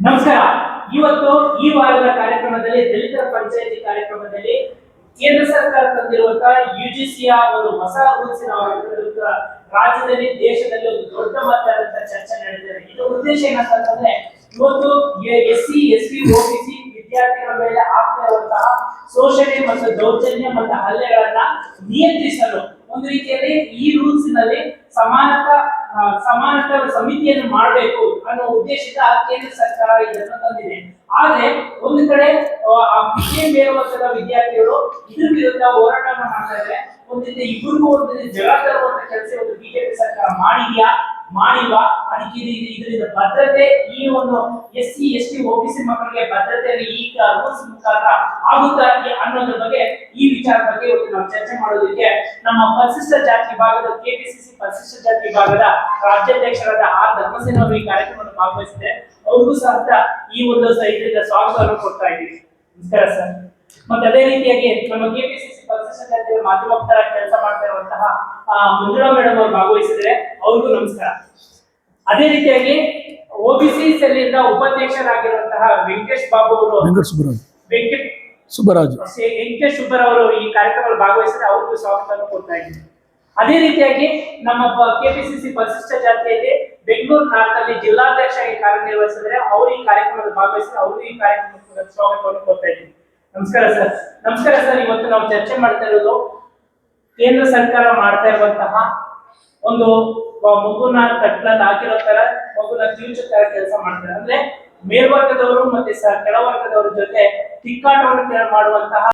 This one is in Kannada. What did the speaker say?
ನಮಸ್ಕಾರ. ಇವತ್ತು ಈ ವಾರದ ಕಾರ್ಯಕ್ರಮದಲ್ಲಿ ದಲಿತರ ಪಂಚಾಯತಿ ಕಾರ್ಯಕ್ರಮದಲ್ಲಿ ಕೇಂದ್ರ ಸರ್ಕಾರ ತಂದಿರುವಂತಹ ಯುಜಿಸಿಯ ಒಂದು ಹೊಸ ರೂಲ್ಸಿನ ವಿರುದ್ಧ ರಾಜ್ಯದಲ್ಲಿ ದೇಶದಲ್ಲಿ ಒಂದು ದೊಡ್ಡ ಮಟ್ಟದ ಚರ್ಚೆ ನಡೆದಿದೆ. ಇದರ ಉದ್ದೇಶ ಏನಂತಂದ್ರೆ ಇವತ್ತು ಎಸ್ಸಿ ಎಸ್ಟಿ ಓಬಿಸಿ ವಿದ್ಯಾರ್ಥಿಗಳ ಮೇಲೆ ಆಗ್ತಾ ಇರುವಂತಹ ಶೋಷಣೆ ಮತ್ತು ದೌರ್ಜನ್ಯ ಮತ್ತು ಹಲ್ಲೆಗಳನ್ನ ನಿಯಂತ್ರಿಸಲು ಒಂದು ರೀತಿಯಲ್ಲಿ ಈ ರೂಲ್ಸ್ ನಲ್ಲಿ ಸಮಾನತಾ ಸಮಿತಿಯನ್ನು ಮಾಡಬೇಕು ಅನ್ನೋ ಉದ್ದೇಶದ ಕೇಂದ್ರ ಸರ್ಕಾರ ಇದನ್ನು ತಂದಿದೆ. ಆದ್ರೆ ಒಂದು ಕಡೆ ಮೇಲ್ವರ್ಗದ ವಿದ್ಯಾರ್ಥಿಗಳು ಇದ್ರ ವಿರುದ್ಧ ಹೋರಾಟವನ್ನು ಮಾಡ್ತಾ ಇದ್ದಾರೆ. ಒಂದು ರೀತಿ ಇಬ್ಬರಿಗೂ ಒಂದು ಜಗಳ ತರುವಂತ ಕೆಲಸ ಒಂದು ಬಿಜೆಪಿ ಸರ್ಕಾರ ಮಾಡಿಲ್ವಾ ಅದಕ್ಕೆ ಇದರಿಂದ ಭದ್ರತೆ ಈ ಒಂದು ಎಸ್ಸಿ ಎಸ್ಟಿ ಓಬಿಸಿ ಮಕ್ಕಳಿಗೆ ಭದ್ರತೆ ಈ ರೂಲ್ಸ್ ಮುಖಾಂತರ ಆಗುತ್ತಾ ಅನ್ನೋದ್ರ ಬಗ್ಗೆ ಈ ವಿಚಾರ ಬಗ್ಗೆ ಇವತ್ತು ನಾವು ಚರ್ಚೆ ಮಾಡೋದಕ್ಕೆ ನಮ್ಮ ಪರಿಶಿಷ್ಟ ಜಾತಿ ವಿಭಾಗದ ಕೆಪಿಸಿಸಿ ಪರಿಶಿಷ್ಟ ಜಾತಿ ವಿಭಾಗದ ರಾಜ್ಯಾಧ್ಯಕ್ಷರಾದ ಆರ್ ಧರ್ಮಸೇನ ಅವರು ಈ ಕಾರ್ಯಕ್ರಮವನ್ನು ಭಾಗವಹಿಸಿದ್ದಾರೆ. ಅವ್ರಿಗೂ ಸಹ ಈ ಒಂದು ಇದರಿಂದ ಸ್ವಾಗತವನ್ನು ಕೊಡ್ತಾ ಇದ್ದೀವಿ. ನಮಸ್ಕಾರ ಸರ್. ಮತ್ತೆ ಅದೇ ರೀತಿಯಾಗಿ ನಮ್ಮ ಕೆಪಿಸಿಸಿ ಪರಿಶಿಷ್ಟ ಜಾತಿಯ ಮಾಜಿ ವಕ್ತಾರ ಕೆಲಸ ಮಾಡ್ತಾ ಇರುವಂತಹ ಮಂಜುಳಾ ಮೇಡಮ್ ಅವರು ಭಾಗವಹಿಸಿದರೆ ಅವ್ರಿಗೂ ನಮಸ್ಕಾರ. ಅದೇ ರೀತಿಯಾಗಿ ಓಬಿಸಿ ಸೆಲ್ಲಿಂದ ಉಪಾಧ್ಯಕ್ಷರಾಗಿರುವಂತಹ ವೆಂಕಟೇಶ್ ಬಾಬು ಅವರು ವೆಂಕಟೇಶ್ ಸುಬ್ಬರಾವ್ ಅವರು ಈ ಕಾರ್ಯಕ್ರಮದಲ್ಲಿ ಭಾಗವಹಿಸಿದರೆ ಅವ್ರಿಗೂ ಸ್ವಾಗತವನ್ನು ಕೊಡ್ತಾ ಇದ್ದೀವಿ. ಅದೇ ರೀತಿಯಾಗಿ ನಮ್ಮ ಕೆಪಿಸಿಸಿ ಪರಿಶಿಷ್ಟ ಜಾತಿಯಲ್ಲಿ ಬೆಂಗಳೂರು ನಾರ್ತ್ ಅಲ್ಲಿ ಜಿಲ್ಲಾಧ್ಯಕ್ಷರಾಗಿ ಕಾರ್ಯನಿರ್ವಹಿಸಿದರೆ ಅವರು ಈ ಕಾರ್ಯಕ್ರಮದಲ್ಲಿ ಭಾಗವಹಿಸಿದರೆ ಅವರು ಈ ಕಾರ್ಯಕ್ರಮಕ್ಕೆ ಸ್ವಾಗತವನ್ನು ಕೊಡ್ತಾ ಇದ್ದೀವಿ. ನಮಸ್ಕಾರ ಸರ್. ನಮಸ್ಕಾರ ಸರ್. ಇವತ್ತು ನಾವು ಚರ್ಚೆ ಮಾಡ್ತಾ ಇರೋದು ಕೇಂದ್ರ ಸರ್ಕಾರ ಮಾಡ್ತಾ ಇರುವಂತಹ ಒಂದು ಮಗುನ ಕಟ್ಲಲ್ಲಿ ಹಾಕಿರೋ ತರ ಮಗುನ ಕಿವುಚೋ ತರ ಕೆಲಸ ಮಾಡ್ತಾರೆ. ಅಂದ್ರೆ ಮೇಲ್ವರ್ಗದವರು ಮತ್ತೆ ಕೆಳವರ್ಗದವರ ಜೊತೆ ತಿಕ್ಕಾಟವನ್ನು ಮಾಡುವಂತಹ